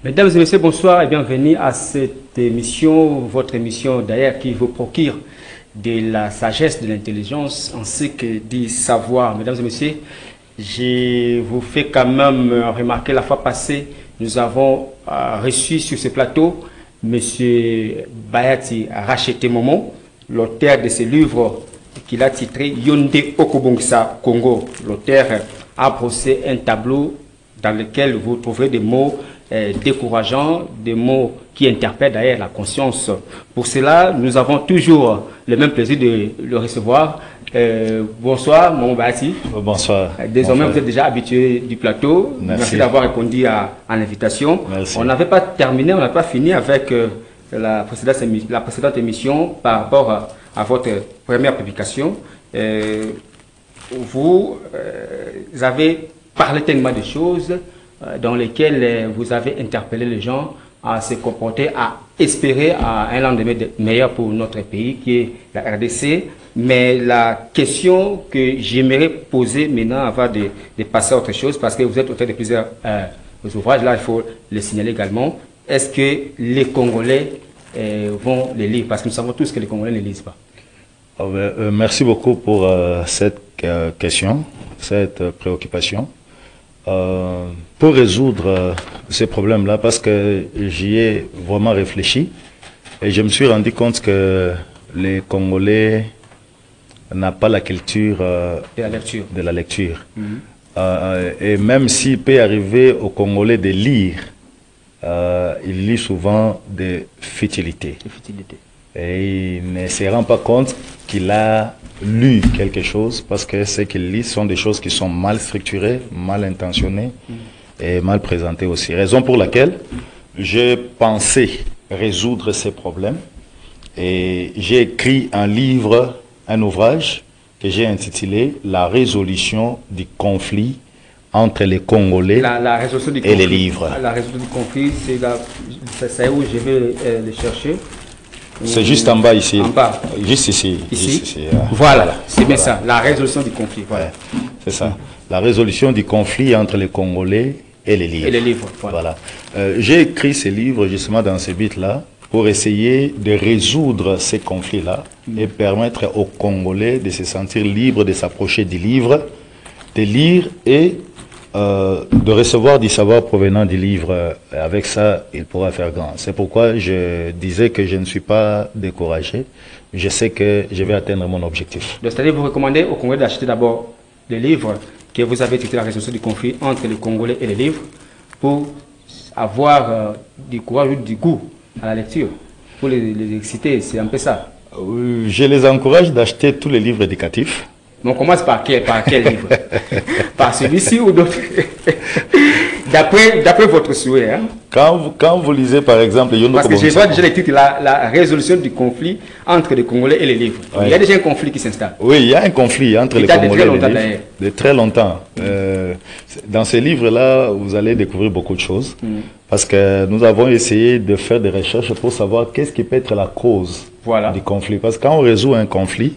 Mesdames et messieurs, bonsoir et bienvenue à cette émission, votre émission d'ailleurs qui vous procure de la sagesse, de l'intelligence ainsi que du savoir. Mesdames et messieurs, je vous fais quand même remarquer la fois passée, nous avons reçu sur ce plateau M. Bayati Rachete Momo, l'auteur de ce livre qu'il a titré Yonde Okobongsa Congo. L'auteur a brossé un tableau dans lequel vous trouverez des mots décourageants, des mots qui interpellent d'ailleurs la conscience. Pour cela, nous avons toujours le même plaisir de le recevoir. Bonsoir, mon Bayati. Bonsoir. Désormais, Bonsoir. vous êtes déjà habitué du plateau. Merci d'avoir répondu à l'invitation. On n'avait pas terminé, on n'a pas fini avec la précédente émission par rapport à votre première publication. Vous avez parlé tellement de choses dans lesquelles vous avez interpellé les gens à se comporter, à espérer à un lendemain meilleur pour notre pays qui est la RDC. Mais la question que j'aimerais poser maintenant avant de passer à autre chose, parce que vous êtes auteur de plusieurs ouvrages, là il faut le signaler également, est-ce que les Congolais vont les lire? Parce que nous savons tous que les Congolais ne lisent pas. Merci beaucoup pour cette question, cette préoccupation. Pour résoudre ces problèmes-là, parce que j'y ai vraiment réfléchi et je me suis rendu compte que les Congolais n'ont pas la culture de la lecture. Et même s'il peut arriver aux Congolais de lire, il lit souvent des futilités. Et il ne se rend pas compte qu'il a lu quelque chose parce que ce qu'il lit sont des choses qui sont mal structurées, mal intentionnées et mal présentées aussi. Raison pour laquelle j'ai pensé résoudre ces problèmes et j'ai écrit un livre, un ouvrage que j'ai intitulé « La résolution du conflit entre les Congolais la résolution du et conflit, les livres ». La résolution du conflit, c'est où je vais le chercher. C'est juste en bas ici. En bas. Juste ici. Ici. Voilà, c'est bien ça, la résolution du conflit. Voilà. Ouais, c'est ça. La résolution du conflit entre les Congolais et les livres. Et les livres, voilà. J'ai écrit ce livre justement dans ce but-là pour essayer de résoudre ces conflits-là et permettre aux Congolais de se sentir libres de s'approcher du livre, de lire et de recevoir du savoir provenant du livre. Avec ça, il pourra faire grand. C'est pourquoi je disais que je ne suis pas découragé. Je sais que je vais atteindre mon objectif. C'est-à-dire, vous recommandez aux Congolais d'acheter d'abord le livre que vous avez titré La résolution du conflit entre les Congolais et les livres pour avoir du courage ou du goût à la lecture, pour les exciter. C'est un peu ça. Je les encourage d'acheter tous les livres éducatifs. Mais on commence par quel livre? Par celui-ci ou d'autres? D'après votre souhait. Hein? Quand vous lisez par exemple Parce que je vois déjà les titres, la résolution du conflit entre les Congolais et les livres. Ouais. Il y a déjà un conflit qui s'installe. Oui, il y a un conflit entre les Congolais et les livres. De très longtemps. Dans ces livres-là, vous allez découvrir beaucoup de choses. Parce que nous avons essayé de faire des recherches pour savoir qu'est-ce qui peut être la cause du conflit. Parce que quand on résout un conflit,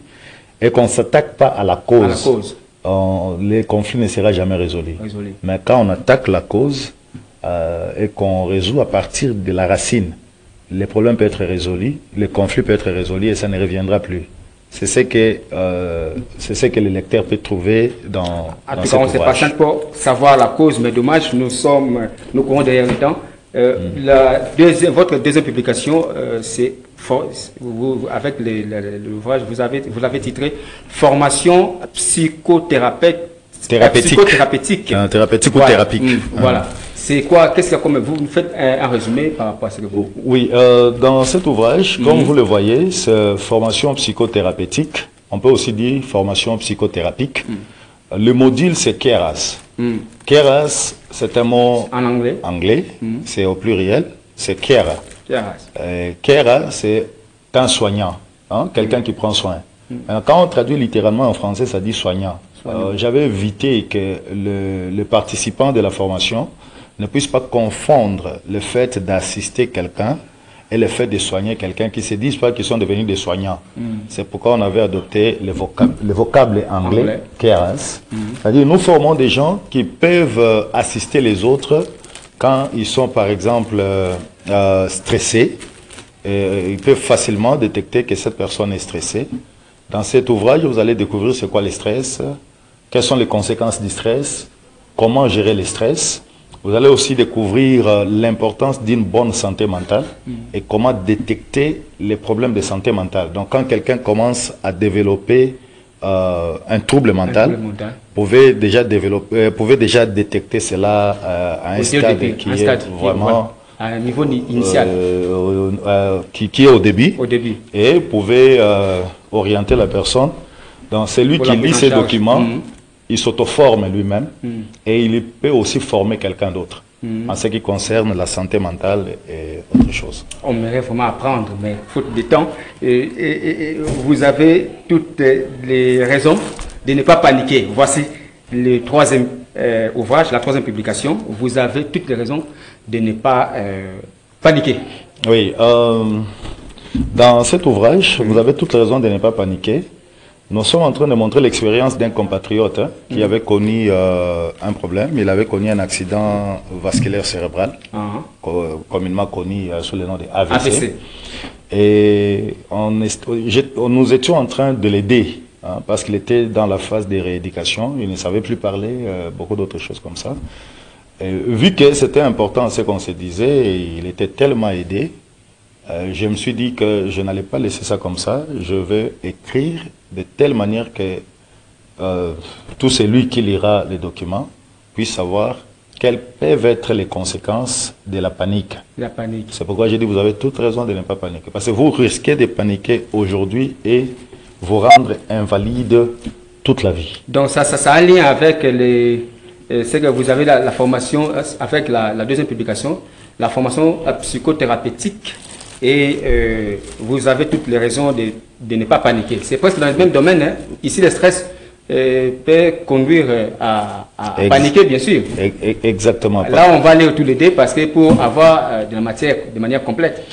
et qu'on ne s'attaque pas à la cause, les conflits ne seront jamais résolus. Mais quand on attaque la cause et qu'on résout à partir de la racine, les problèmes peuvent être résolus, le conflit peut être résolu et ça ne reviendra plus. C'est ce que le lecteur peut trouver dans en tout cas, on ne sait pas simple pour savoir la cause, mais dommage, nous courons derrière le temps. Votre deuxième publication, c'est avec l'ouvrage, vous l'avez titré Formation psychothérapeutique. Thérapeutique ou thérapique. Voilà. C'est quoi? Qu'est-ce qu'il y a comme vous faites un résumé par rapport à ce que vous... Oui, dans cet ouvrage, comme vous le voyez, c'est formation psychothérapeutique. On peut aussi dire formation psychothérapique. Le module, c'est KERAS. KERAS, c'est un mot en anglais. C'est au pluriel, c'est KERA. KERA, c'est un soignant, hein, quelqu'un qui prend soin. Quand on traduit littéralement en français, ça dit soignant. J'avais évité que le participant de la formation ne puisse pas confondre le fait d'assister quelqu'un et le fait de soigner quelqu'un, qui ne se disent pas qu'ils sont devenus des soignants. C'est pourquoi on avait adopté le vocable anglais, KERAS. C'est-à-dire nous formons des gens qui peuvent assister les autres quand ils sont par exemple stressés, ils peuvent facilement détecter que cette personne est stressée. Dans cet ouvrage, vous allez découvrir c'est quoi le stress, quelles sont les conséquences du stress, comment gérer le stress. Vous allez aussi découvrir l'importance d'une bonne santé mentale et comment détecter les problèmes de santé mentale. Donc quand quelqu'un commence à développer un trouble mental, pouvez déjà détecter cela à un stade qui est vraiment à un niveau initial, qui est au début. Et vous pouvez orienter la personne. Donc celui qui lit ces documents, il s'auto-forme lui-même et il peut aussi former quelqu'un d'autre en ce qui concerne la santé mentale et autre chose. On aimerait vraiment apprendre, mais faute de temps. Et vous avez toutes les raisons de ne pas paniquer. Voici le troisième ouvrage, la troisième publication. Vous avez toutes les raisons de ne pas paniquer. Oui, dans cet ouvrage, vous avez toutes les raisons de ne pas paniquer. Nous sommes en train de montrer l'expérience d'un compatriote qui avait connu un problème. Il avait connu un accident vasculaire cérébral, communément connu sous le nom de AVC. Et nous étions en train de l'aider parce qu'il était dans la phase de rééducation. Il ne savait plus parler, beaucoup d'autres choses comme ça. Et vu que c'était important ce qu'on se disait, et il était tellement aidé, je me suis dit que je n'allais pas laisser ça comme ça. Je vais écrire de telle manière que tout celui qui lira les documents puisse savoir quelles peuvent être les conséquences de la panique. La panique. C'est pourquoi j'ai dit vous avez toute raison de ne pas paniquer. Parce que vous risquez de paniquer aujourd'hui et vous rendre invalide toute la vie. Donc ça a un lien avec c'est que vous avez la formation, avec la deuxième publication, la formation psychothérapeutique. Et vous avez toutes les raisons de ne pas paniquer. C'est presque dans le même domaine. Hein. Ici, le stress peut conduire à paniquer, bien sûr. Exactement. Là, on va aller tous les deux parce que pour avoir de la matière de manière complète.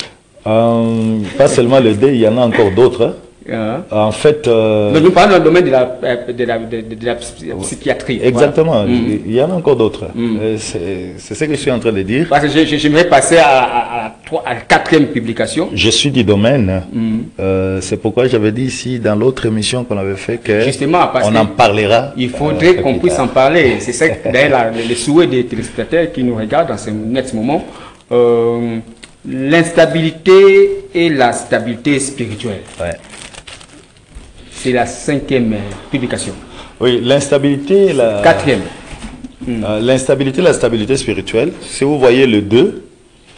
Pas seulement le dé, il y en a encore d'autres. Hein. En fait, nous parlons dans le domaine de la psychiatrie. Exactement, il y en a encore d'autres. C'est ce que je suis en train de dire. Parce que j'aimerais passer à la quatrième publication. Je suis du domaine. C'est pourquoi j'avais dit ici dans l'autre émission qu'on avait fait que on en parlera. Il faudrait qu'on puisse en parler. C'est ça d'ailleurs le souhait des téléspectateurs qui nous regardent dans ce net moment. L'instabilité et la stabilité spirituelle. Ouais. C'est la cinquième publication. Oui, l'instabilité et la... Quatrième. L'instabilité et la stabilité spirituelle, si vous voyez le 2,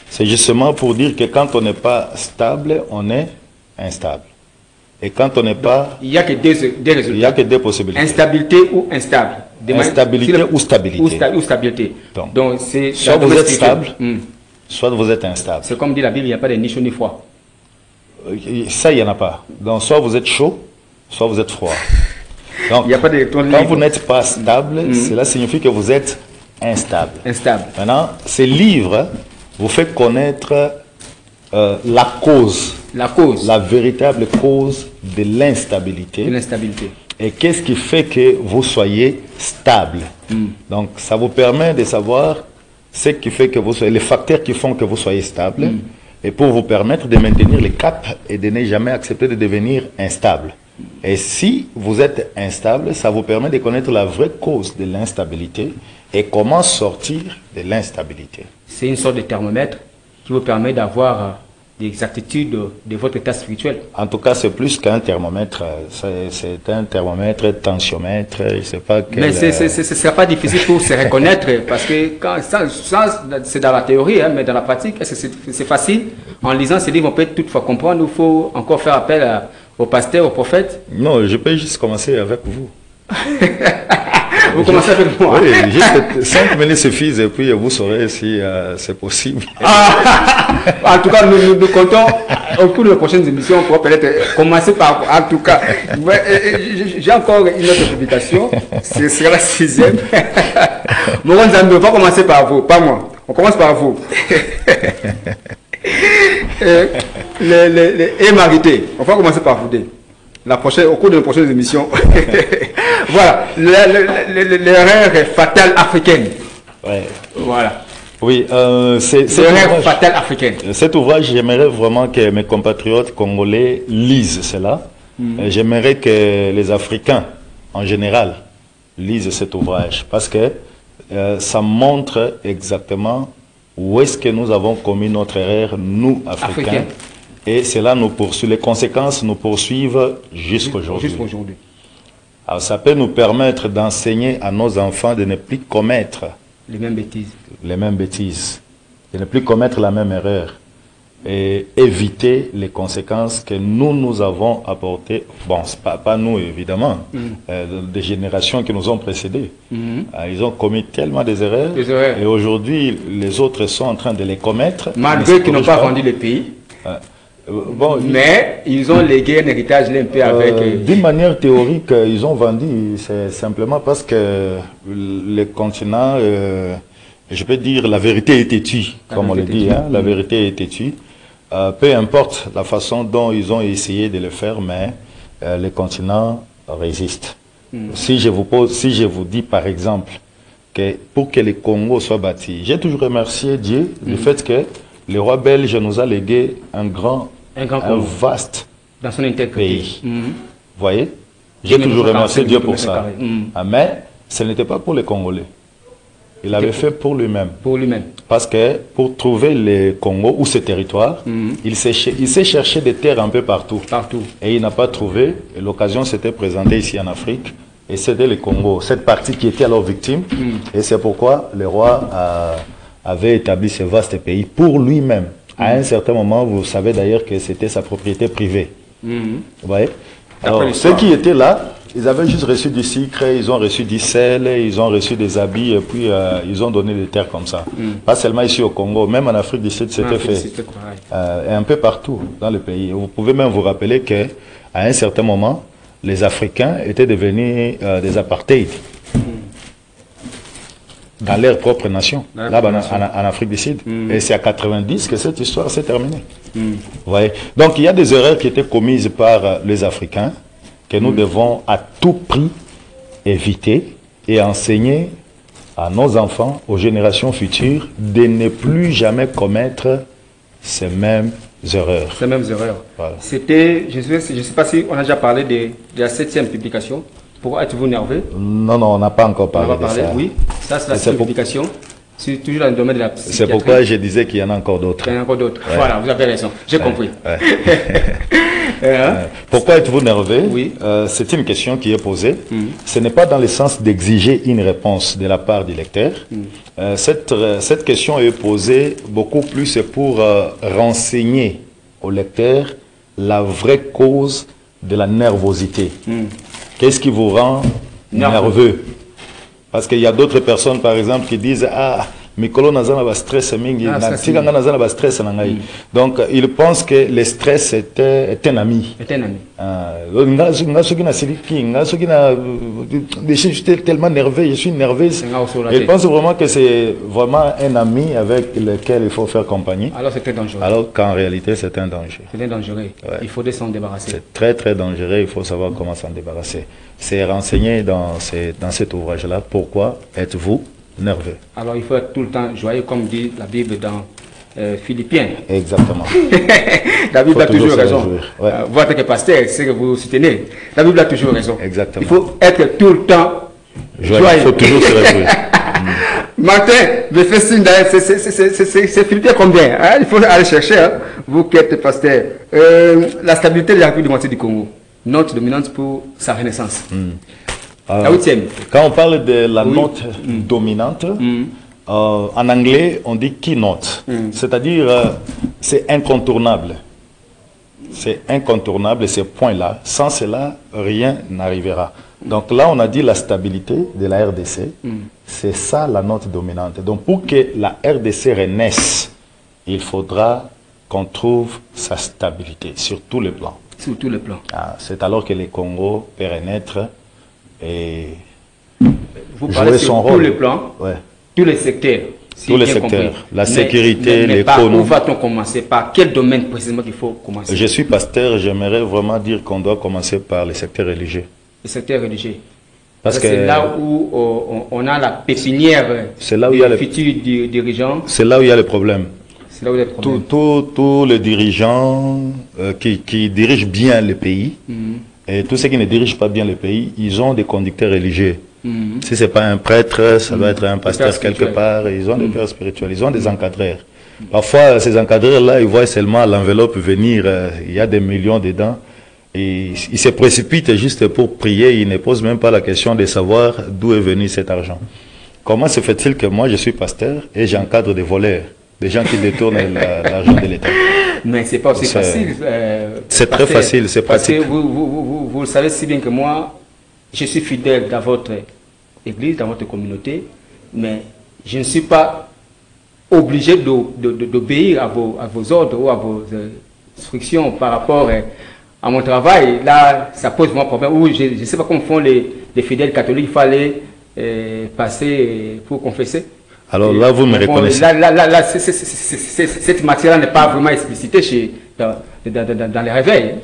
c'est justement pour dire que quand on n'est pas stable, on est instable. Et quand on n'est pas... Il n'y a que deux résultats. Il n'y a que deux possibilités. Instabilité ou instable. Instabilité ou stabilité. Ou stabilité. Donc c'est soit vous êtes stable, soit vous êtes instable. C'est comme dit la Bible, il n'y a pas de ni chaud ni froid. Ça, il n'y en a pas. Donc soit vous êtes chaud, soit vous êtes froid. Donc, il y a pas de quand vous n'êtes pas stable, cela signifie que vous êtes instable. Maintenant, ce livre vous fait connaître la cause. La véritable cause de l'instabilité. Et qu'est-ce qui fait que vous soyez stable. Donc, ça vous permet de savoir ce qui fait que vous soyez, les facteurs qui font que vous soyez stable. Et pour vous permettre de maintenir le cap et de ne jamais accepter de devenir instable. Et si vous êtes instable, ça vous permet de connaître la vraie cause de l'instabilité et comment sortir de l'instabilité. C'est une sorte de thermomètre qui vous permet d'avoir des exactitudes de votre état spirituel. En tout cas, c'est plus qu'un thermomètre. C'est un thermomètre, tensiomètre, je ne sais pas quel... Mais ce ne sera pas difficile pour se reconnaître parce que c'est dans la théorie, hein, mais dans la pratique, c'est facile. En lisant ces livres, on peut toutefois comprendre. Il faut encore faire appel au pasteur, au prophète. Non, je peux juste commencer avec vous. Vous commencez avec moi. Oui, juste 5 minutes suffisent et puis vous saurez si c'est possible. En tout cas, nous comptons au cours de la prochaine émission pour peut-être commencer par vous. En tout cas, j'ai encore une autre publication. Ce sera la 6e. Moron Zambé, on va commencer par vous, pas moi. On commence par vous. Les marités. On va commencer par vous deux. Au cours de la prochaine émission. Voilà, l'erreur fatale africaine. Ouais. Voilà. Oui, C'est un rêve fatal africain. cet ouvrage, j'aimerais vraiment que mes compatriotes congolais lisent cela. J'aimerais que les Africains, en général, lisent cet ouvrage parce que ça montre exactement où est-ce que nous avons commis notre erreur, nous, Africains. Et cela nous poursuit, les conséquences nous poursuivent jusqu'aujourd'hui. Alors ça peut nous permettre d'enseigner à nos enfants de ne plus commettre les mêmes bêtises. Les mêmes bêtises. De ne plus commettre la même erreur. Et éviter les conséquences que nous avons apportées. Bon, pas nous évidemment, des générations qui nous ont précédés. Ils ont commis tellement des erreurs. Et aujourd'hui, les autres sont en train de les commettre. Malgré qu'ils n'ont pas vendu le pays. Bon, mais ils ont légué un héritage un peu avec... D'une manière théorique, ils ont vendu, c'est simplement parce que les continents, je peux dire, la vérité est têtue, comme on le dit, hein, la vérité est têtue. Peu importe la façon dont ils ont essayé de le faire, mais les continents résistent. Si je vous dis par exemple que pour que le Congo soit bâti, j'ai toujours remercié Dieu du fait que le roi belge nous a légué un vaste dans son pays. Vous voyez? J'ai toujours remercié Dieu pour ça. Mais ce n'était pas pour les Congolais. Il l'avait fait pour lui-même. Pour lui-même. Parce que pour trouver le Congo ou ce territoire, il s'est cherché des terres un peu partout. Et il n'a pas trouvé. Et l'occasion s'était présentée ici en Afrique. Et c'était le Congo, cette partie qui était alors victime. Et c'est pourquoi le roi avait établi ce vaste pays pour lui-même. À un certain moment, vous savez d'ailleurs que c'était sa propriété privée. Vous voyez? Alors, ceux qui étaient là, ils avaient juste reçu du sucre, ils ont reçu du sel, ils ont reçu des habits, et puis ils ont donné des terres comme ça. Pas seulement ici au Congo, même en Afrique du Sud, c'était fait. Et un peu partout dans le pays. Vous pouvez même vous rappeler qu'à un certain moment, les Africains étaient devenus des apartheid. Dans leur propre nation, là-bas en Afrique du Sud. Et c'est à 90 que cette histoire s'est terminée. Vous voyez? Donc il y a des erreurs qui étaient commises par les Africains que nous devons à tout prix éviter et enseigner à nos enfants, aux générations futures, de ne plus jamais commettre ces mêmes erreurs. Ces mêmes erreurs. Voilà. C'était, je ne sais pas si on a déjà parlé de la 7e publication. Pourquoi êtes-vous nerveux? Non, on n'a pas encore parlé de ça. Oui, ça c'est la 7e publication. C'est toujours dans le domaine de la psychiatrie. C'est pourquoi je disais qu'il y en a encore d'autres. Il y en a encore d'autres. Ouais. Voilà, vous avez raison. J'ai compris. Pourquoi êtes-vous nerveux? Oui. C'est une question qui est posée. Ce n'est pas dans le sens d'exiger une réponse de la part du lecteur. Cette question est posée beaucoup plus pour renseigner au lecteur la vraie cause de la nervosité. Qu'est-ce qui vous rend nerveux? Parce qu'il y a d'autres personnes, par exemple, qui disent « Ah, Mikolo Nazana va stress, stress. » Donc, ils pensent que le stress est un ami. Je suis tellement nerveux, je suis nerveuse. Ils pensent vraiment que c'est vraiment un ami avec lequel il faut faire compagnie. Alors c'est très dangereux. Alors qu'en réalité, c'est un danger. C'est dangereux. Ouais. Il faudrait s'en débarrasser. C'est très très dangereux, il faut savoir comment s'en débarrasser. C'est renseigné dans cet ouvrage-là. Pourquoi êtes-vous nerveux? Alors il faut être tout le temps joyeux, comme dit la Bible dans Philippiens. Exactement. La Bible a toujours raison. Ouais. Vous, en tant que pasteur, c'est que vous soutenez. La Bible a toujours raison. Exactement. Il faut être tout le temps joyeux. Il faut toujours se réjouir. Martin, me fais signe d'ailleurs, c'est Philippiens combien, hein? Il faut aller chercher, hein? Vous qui êtes pasteur. La stabilité de la République démocratique du Congo, note dominante pour sa renaissance. La 8e. Quand on parle de la note dominante, en anglais, on dit keynote. C'est-à-dire, c'est incontournable. C'est incontournable, ces points-là. Sans cela, rien n'arrivera. Donc là, on a dit la stabilité de la RDC. C'est ça la note dominante. Donc pour que la RDC renaisse, il faudra qu'on trouve sa stabilité sur tous les plans. Sur tous les plans. C'est alors que le Congo peut renaître et vous parlez sur tous les plans, tous les secteurs. Tous les secteurs, la sécurité, l'économie. Où va-t-on commencer? Par quel domaine précisément qu'il faut commencer? Je suis pasteur, j'aimerais vraiment dire qu'on doit commencer par les secteurs religieux. Les secteurs religieux. Parce que c'est là où on a la pépinière des futurs dirigeants. C'est là où il y a le problème. C'est là où il y a le problème. Tous les dirigeants qui dirigent bien le pays, et tous ceux qui ne dirigent pas bien le pays, ils ont des conducteurs religieux. Si ce n'est pas un prêtre, ça doit être un pasteur quelque part. Ils ont des pères spirituels, ils ont des encadreurs. Parfois, ces encadreurs-là, ils voient seulement l'enveloppe venir, il y a des millions dedans. Et ils se précipitent juste pour prier, ils ne posent même pas la question de savoir d'où est venu cet argent. Comment se fait-il que moi, je suis pasteur et j'encadre des voleurs, des gens qui détournent l'argent de l'État? Mais ce n'est pas aussi facile. C'est très facile, c'est pratique. Parce que vous le savez si bien que moi, je suis fidèle dans votre église, dans votre communauté, mais je ne suis pas obligé d'obéir à vos ordres ou à vos instructions par rapport à mon travail. Là, ça pose moi problème. Ou je ne sais pas comment font les fidèles catholiques, il fallait passer pour confesser. Alors là, vous me reconnaissez. Là, cette matière-là n'est pas vraiment explicitée dans les réveils.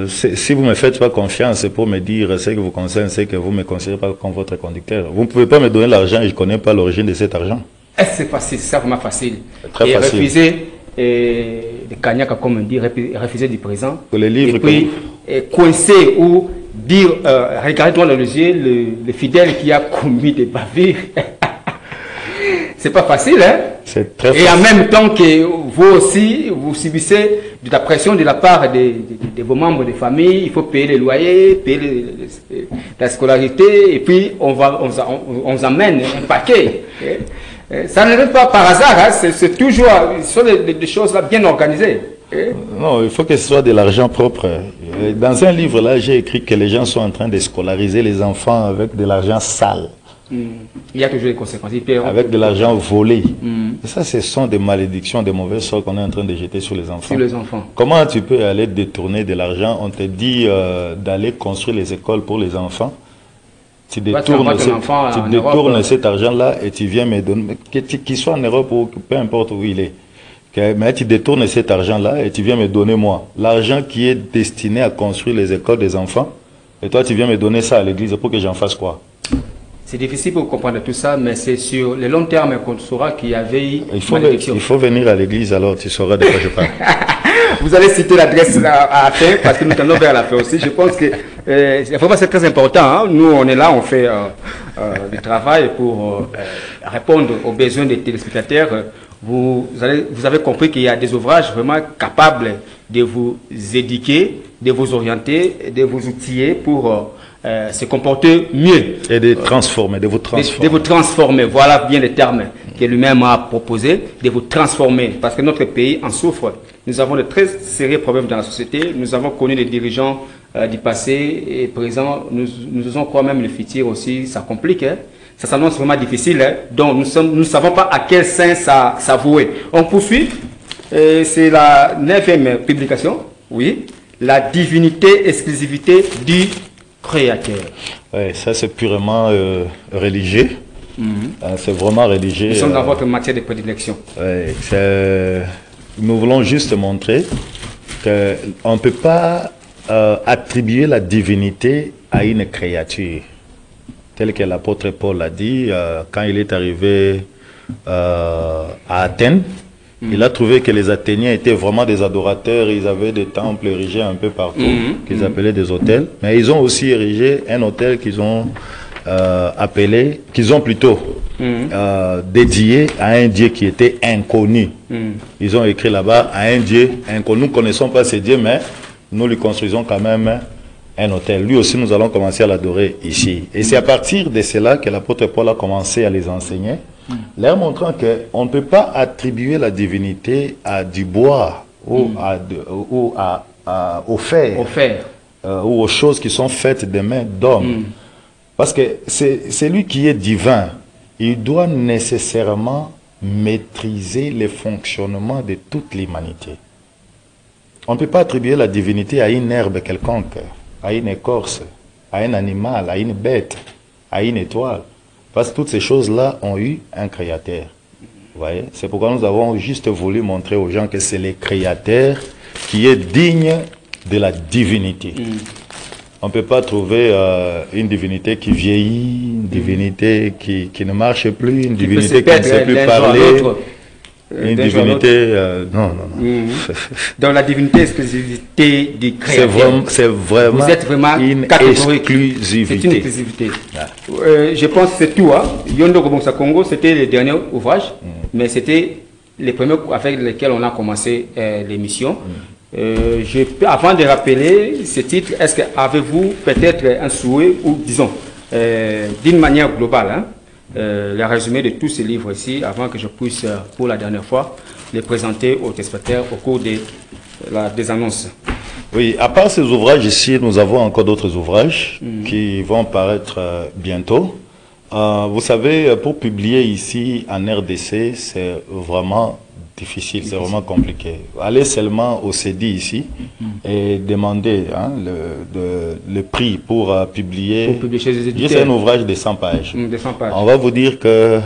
Si vous ne me faites pas confiance, c'est pour me dire ce que vous concerne, c'est que vous ne me considérez pas comme votre conducteur. Vous ne pouvez pas me donner l'argent et je ne connais pas l'origine de cet argent. C'est facile, c'est vraiment facile. Très facile. Refuser de Kanyaka, comme on dit, refuser du présent. Les livres et puis coincer ou dire, regardez-moi dans les yeux, le fidèle qui a commis des bavures. C'est pas facile, hein? C'est très facile. Et en même temps que vous aussi, vous subissez de la pression de la part de vos membres de famille, il faut payer les loyers, payer la scolarité, et puis on vous emmène un paquet. Ça n'arrive pas par hasard, hein? C'est toujours, ce sont des choses là bien organisées. Non, il faut que ce soit de l'argent propre. Dans un livre là, j'ai écrit que les gens sont en train de scolariser les enfants avec de l'argent sale. Il y a toujours des conséquences. Avec de l'argent volé. Et ça, ce sont des malédictions, des mauvais sorts qu'on est en train de jeter sur les enfants. Sur les enfants. Comment tu peux aller détourner de l'argent? On te dit d'aller construire les écoles pour les enfants. Tu détournes cet argent-là et tu viens me donner, qu'il soit en Europe ou peu importe où il est. Mais tu détournes cet argent-là et tu viens me donner moi. L'argent qui est destiné à construire les écoles des enfants. Et toi, tu viens me donner ça à l'église pour que j'en fasse quoi? C'est difficile pour comprendre tout ça, mais c'est sur le long terme qu'on saura qu'il y avait il faut venir à l'église, alors tu sauras de quoi je parle. Vous allez citer l'adresse à la fin, parce que nous allons vers la fin aussi. Je pense que vraiment c'est très important. Hein. Nous, on est là, on fait du travail pour répondre aux besoins des téléspectateurs. Vous avez compris qu'il y a des ouvrages vraiment capables de vous éduquer, de vous orienter, de vous outiller pour se comporter mieux. Et de transformer, de vous transformer. De vous transformer, voilà bien le terme que lui-même a proposé, de vous transformer. Parce que notre pays en souffre. Nous avons de très sérieux problèmes dans la société. Nous avons connu des dirigeants du passé et présent. Nous osons croire même le futur aussi, ça complique. Hein? Ça s'annonce vraiment difficile. Hein? Donc nous ne savons pas à quel sein ça vouer. On poursuit. C'est la 9e publication. Oui. La divinité, exclusivité du créateur. Oui, ça c'est purement religieux. C'est vraiment religieux. Nous sommes dans votre matière de prédilection. Oui, nous voulons juste montrer qu'on ne peut pas attribuer la divinité à une créature. Tel que l'apôtre Paul l'a dit, quand il est arrivé à Athènes, il a trouvé que les Athéniens étaient vraiment des adorateurs, ils avaient des temples érigés un peu partout, qu'ils appelaient des hôtels, mais ils ont aussi érigé un hôtel qu'ils ont dédié à un Dieu qui était inconnu. Ils ont écrit là-bas à un Dieu inconnu. Nous ne connaissons pas ce Dieu, mais nous lui construisons quand même un hôtel. Lui aussi, nous allons commencer à l'adorer ici. Et c'est à partir de cela que l'apôtre Paul a commencé à les enseigner, leur montrant qu'on ne peut pas attribuer la divinité à du bois ou au fer, ou aux choses qui sont faites des mains d'hommes. Parce que c'est lui qui est divin. Il doit nécessairement maîtriser le fonctionnement de toute l'humanité. On ne peut pas attribuer la divinité à une herbe quelconque, à une écorce, à un animal, à une bête, à une étoile. Parce que toutes ces choses-là ont eu un créateur. Vous voyez? C'est pourquoi nous avons juste voulu montrer aux gens que c'est le créateur qui est digne de la divinité. on ne peut pas trouver une divinité qui vieillit, une divinité qui ne marche plus, une divinité qui ne sait plus parler. Une divinité, non. Dans la divinité, exclusivité du créateur. C'est vraiment, vous êtes vraiment une exclusivité. C'est une exclusivité. Je pense que c'est tout. Yondo Kobongsa Congo, c'était le dernier ouvrage, mais c'était les premiers avec lesquels on a commencé l'émission. Avant de rappeler ce titre, est-ce que avez-vous peut-être un souhait ou disons, d'une manière globale, le résumé de tous ces livres ici, avant que je puisse, pour la dernière fois, les présenter aux téléspectateurs au cours des annonces. Oui, à part ces ouvrages ici, nous avons encore d'autres ouvrages qui vont paraître bientôt. Vous savez, pour publier ici en RDC, c'est vraiment difficile, c'est vraiment compliqué. Allez seulement au CEDI ici et demander le prix pour publier chez les éditeurs. Juste un ouvrage de 100 pages. De 100 pages. On va vous dire que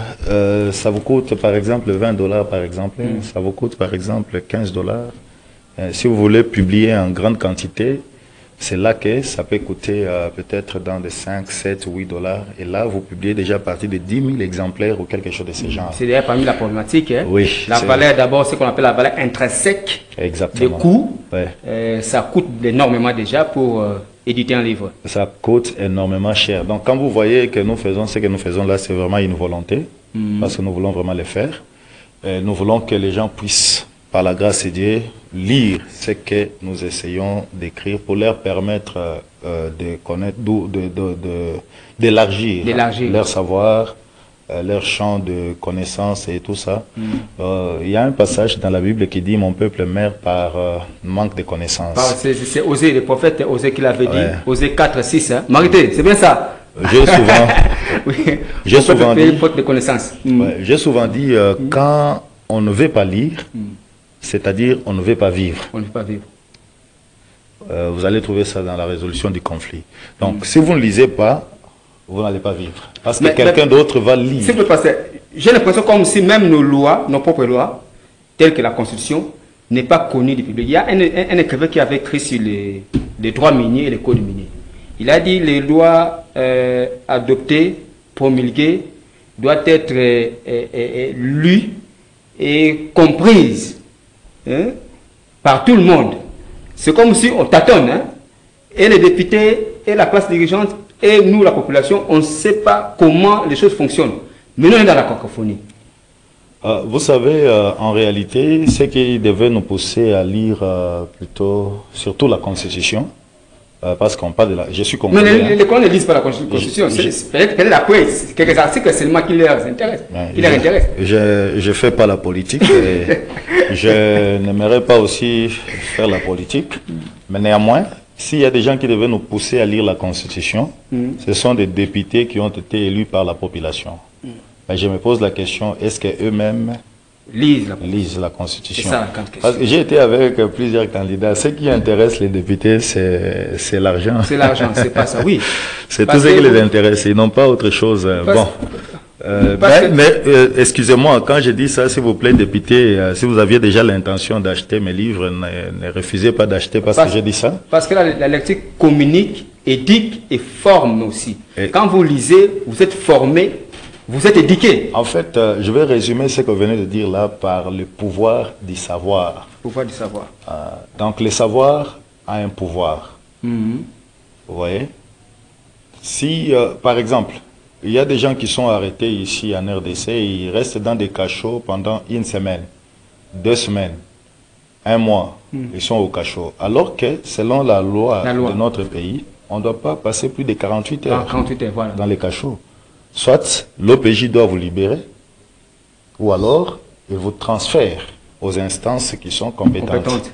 ça vous coûte par exemple 20 $, par exemple. Ça vous coûte par exemple 15 $. Si vous voulez publier en grande quantité, c'est là que ça peut coûter peut-être dans de 5, 7, 8 $. Et là, vous publiez déjà à partir de 10 000 exemplaires ou quelque chose de ce genre. C'est d'ailleurs parmi la problématique. Oui. La valeur d'abord, c'est ce qu'on appelle la valeur intrinsèque. Exactement. Le coût, ouais. Ça coûte énormément déjà pour éditer un livre. Ça coûte énormément cher. Donc quand vous voyez que nous faisons ce que nous faisons là, c'est vraiment une volonté. Parce que nous voulons vraiment le faire. Et nous voulons que les gens puissent, par la grâce de Dieu, lire ce que nous essayons d'écrire pour leur permettre de connaître, d'élargir leur savoir, leur champ de connaissances et tout ça. Il y a un passage dans la Bible qui dit « Mon peuple meurt par manque de connaissances ». C'est Osée, le prophète Osée qui l'avait dit, Osée 4, 6. Hein? Marité, c'est bien ça? J'ai souvent dit, faute de connaissances. J'ai souvent dit quand on ne veut pas lire, c'est-à-dire on ne veut pas vivre. On ne veut pas vivre. Vous allez trouver ça dans la résolution du conflit. Donc, si vous ne lisez pas, vous n'allez pas vivre. Parce que quelqu'un d'autre va lire. J'ai l'impression comme si même nos lois, nos propres lois, telles que la Constitution, n'est pas connue du public. Il y a un écrivain qui avait écrit sur les droits miniers et les codes miniers. Il a dit les lois adoptées, promulguées, doivent être lues et comprises par tout le monde. C'est comme si on tâtonne, et les députés, et la classe dirigeante, et nous, la population, on ne sait pas comment les choses fonctionnent. Mais nous, on est dans la cacophonie. Vous savez, en réalité, ce qui devait nous pousser à lire plutôt, surtout la Constitution, parce qu'on parle de la... Je suis compris. Mais les colons ne lisent pas la Constitution. Peut-être la presse, quelques articles seulement qui leur intéressent. Je ne fais pas la politique. Et je n'aimerais pas aussi faire la politique. Mais néanmoins, s'il y a des gens qui devaient nous pousser à lire la Constitution, ce sont des députés qui ont été élus par la population. Mais je me pose la question, est-ce qu'eux-mêmes lisent la Constitution? C'est ça, la grande question. Parce que j'ai été avec plusieurs candidats. Ce qui intéresse les députés, c'est l'argent. C'est l'argent, c'est pas ça, oui. C'est tout ce qui les intéresse, ils n'ont pas autre chose. Excusez-moi, quand je dis ça, s'il vous plaît, député, si vous aviez déjà l'intention d'acheter mes livres, ne refusez pas d'acheter parce que j'ai dit ça. Parce que la lecture communique, éduque et forme aussi. Quand vous lisez, vous êtes formé, vous êtes éduqué. En fait, je vais résumer ce que vous venez de dire là par le pouvoir du savoir. Pouvoir du savoir. Donc, le savoir a un pouvoir. Vous voyez? Si, par exemple, il y a des gens qui sont arrêtés ici en RDC, ils restent dans des cachots pendant 1 semaine, 2 semaines, 1 mois, ils sont au cachot. Alors que, selon la loi de notre pays, on ne doit pas passer plus de 48 heures, voilà, dans les cachots. Soit l'OPJ doit vous libérer, ou alors il vous transfère aux instances qui sont compétentes.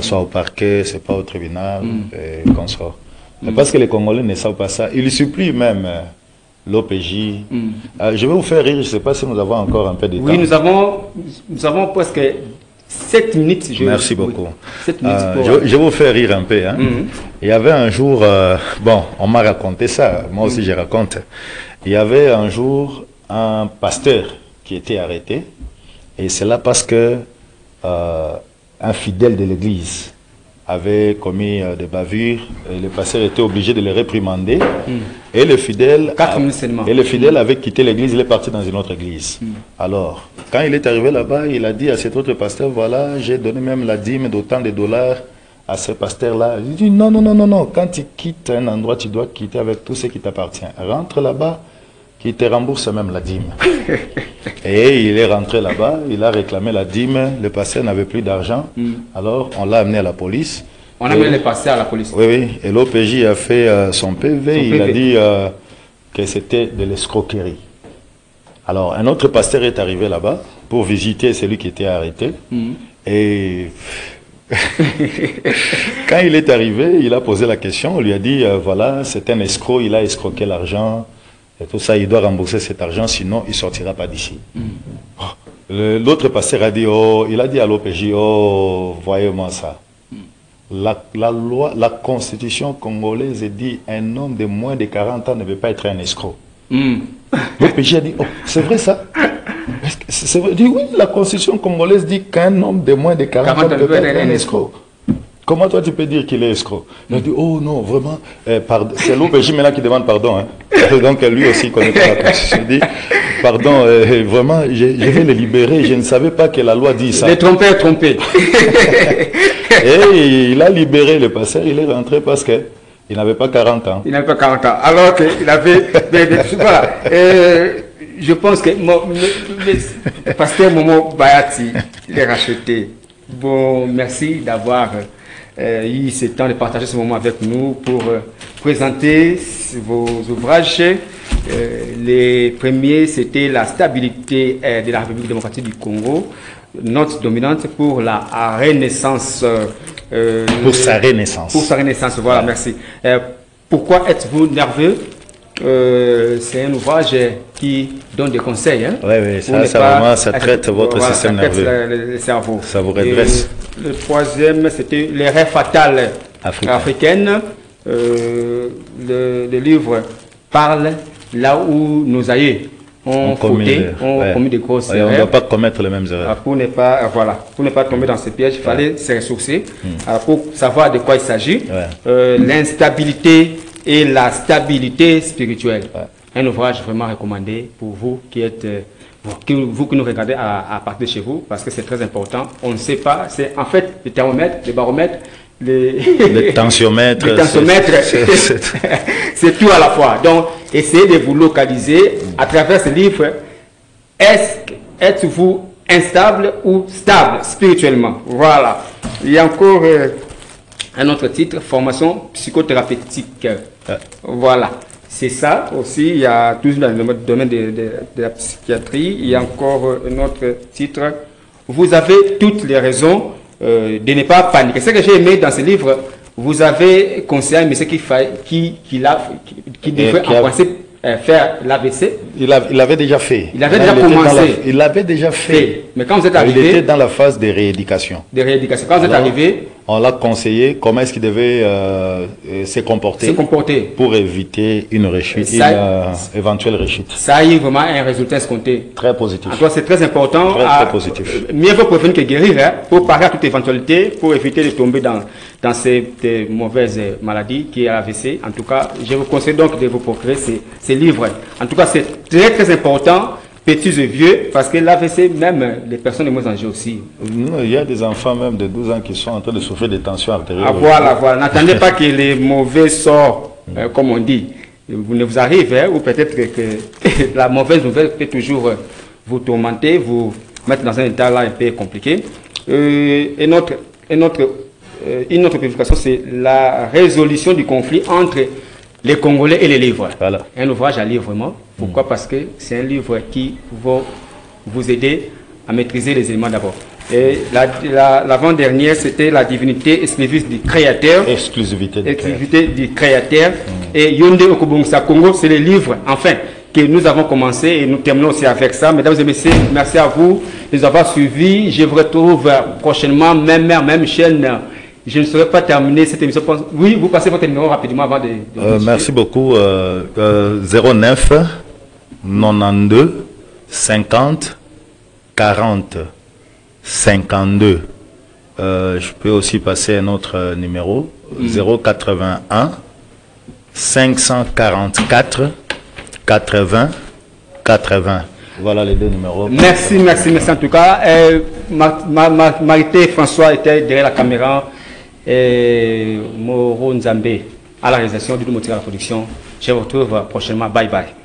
Soit au parquet, c'est pas au tribunal, et consort. Parce que les Congolais ne savent pas ça. Il supplie même l'OPJ. Je vais vous faire rire, je ne sais pas si nous avons encore un peu de temps. Oui, nous avons presque 7 minutes. Merci beaucoup. 7 minutes je vais vous faire rire un peu. Il y avait un jour, bon, on m'a raconté ça, moi aussi je raconte. Il y avait un jour un pasteur qui était arrêté, et c'est là parce que un fidèle de l'église avaient commis des bavures, et le pasteur était obligé de les réprimander. Et le fidèle, avait quitté l'église, il est parti dans une autre église. Alors, quand il est arrivé là-bas, il a dit à cet autre pasteur, voilà, j'ai donné même la dîme d'autant de dollars à ce pasteur-là. Il dit, non, non, non, non, non, quand tu quittes un endroit, tu dois quitter avec tout ce qui t'appartient. Rentre là-bas, qui te rembourse même la dîme. Et il est rentré là-bas, il a réclamé la dîme, le pasteur n'avait plus d'argent, alors on l'a amené à la police. On a amené le pasteur à la police. Oui, oui, et l'OPJ a fait son PV, il a dit que c'était de l'escroquerie. Alors un autre pasteur est arrivé là-bas pour visiter celui qui était arrêté, et quand il est arrivé, il a posé la question, on lui a dit, voilà, c'est un escroc, il a escroqué l'argent, et tout ça, il doit rembourser cet argent, sinon il ne sortira pas d'ici. L'autre pasteur a dit, oh, il a dit à l'OPJ, oh, voyez-moi ça. La loi, la constitution congolaise dit un homme de moins de 40 ans ne veut pas être un escroc. L'OPJ a dit, oh, c'est vrai ça? C'est vrai? Il dit, oui, la constitution congolaise dit qu'un homme de moins de 40 ans ne peut pas être un escroc. Comment toi tu peux dire qu'il est escroc? Il a dit, oh non, vraiment, c'est l'OPJ maintenant qui demande pardon. Hein. Donc lui aussi connaît pas la constitution. Il dit, pardon, vraiment, je vais le libérer, je ne savais pas que la loi dit ça. Les trompés, trompés. Et il a libéré le pasteur, il est rentré parce qu'il n'avait pas 40 ans. Il n'avait pas 40 ans, alors qu'il avait... voilà. Je pense que le pasteur Momo Bayati, il est racheté. Bon, merci d'avoir eu ce temps de partager ce moment avec nous pour présenter vos ouvrages. Les premiers, c'était la stabilité de la République démocratique du Congo, note dominante pour la renaissance. Pour sa renaissance. Pour sa renaissance, voilà, merci. Pourquoi êtes-vous nerveux? C'est un ouvrage qui donne des conseils. Hein, oui, oui, ça traite votre système nerveux. Le cerveau. Ça vous redresse. Le troisième, c'était les rêves fatales africaines. Le livre parle là où nos aïeux ont commis des grosses erreurs. On ne doit pas commettre les mêmes erreurs. Pour ne pas tomber dans ces pièges, il fallait se ressourcer pour savoir de quoi il s'agit. L'instabilité et la stabilité spirituelle. Un ouvrage vraiment recommandé pour vous qui êtes, vous qui nous regardez à partir de chez vous, parce que c'est très important. On ne sait pas, c'est en fait le thermomètre, le baromètre, le tensiomètre. Le tensiomètre, c'est tout à la fois. Donc, essayez de vous localiser à travers ce livre. Êtes-vous instable ou stable spirituellement? Voilà. Il y a encore un autre titre, formation psychothérapeutique. Voilà. C'est ça aussi. Il y a toujours dans le domaine de la psychiatrie. Il y a encore un autre titre. Vous avez toutes les raisons de ne pas paniquer. Ce que j'ai aimé dans ce livre, vous avez conseillé à un monsieur qui devrait penser faire l'AVC. Il avait déjà fait. Il avait déjà commencé. Il l'avait déjà fait. Mais quand vous êtes arrivé... Il était dans la phase de rééducation. Quand vous êtes arrivé... On l'a conseillé comment est-ce qu'il devait se comporter pour éviter une rechute, éventuelle rechute. Ça a eu vraiment un résultat escompté. Très positif. Alors c'est très important. Très positif. Mieux vaut prévenir que guérir, hein, pour parer à toute éventualité, pour éviter de tomber dans ces mauvaises maladies qui est l'AVC. En tout cas, je vous conseille donc de vous procurer ces livres. En tout cas, c'est très très important. Petits et vieux, parce que l'AVC, même les personnes de moins âgées aussi. Il y a des enfants même de 12 ans qui sont en train de souffrir de tensions artérielles. Ah, voilà. N'attendez pas que les mauvais sorts, comme on dit, ne vous arrivent, hein, ou peut-être que la mauvaise nouvelle peut toujours vous tourmenter, vous mettre dans un état là un peu compliqué. Une autre publication, c'est la résolution du conflit entre les Congolais et les livres. Voilà. Un ouvrage à lire vraiment. Pourquoi? Parce que c'est un livre qui va vous aider à maîtriser les éléments d'abord. Et l'avant-dernière, c'était la divinité exclusive du Créateur. Exclusivité du Créateur. Et Yonde Okobongsa Congo, c'est le livre, enfin, que nous avons commencé et nous terminons aussi avec ça. Mesdames et messieurs, merci à vous de nous avoir suivis. Je vous retrouve prochainement, même chaîne. Je ne saurais pas terminer cette émission. Oui, vous passez votre numéro rapidement avant de merci beaucoup. 09 92 50 40 52 Je peux aussi passer un autre numéro, 081 544 80 80. Voilà les deux numéros. Merci en tout cas. Marité François était derrière la caméra. Moro Nzambé à la réalisation du Montréal à la production. Je vous retrouve prochainement. Bye bye.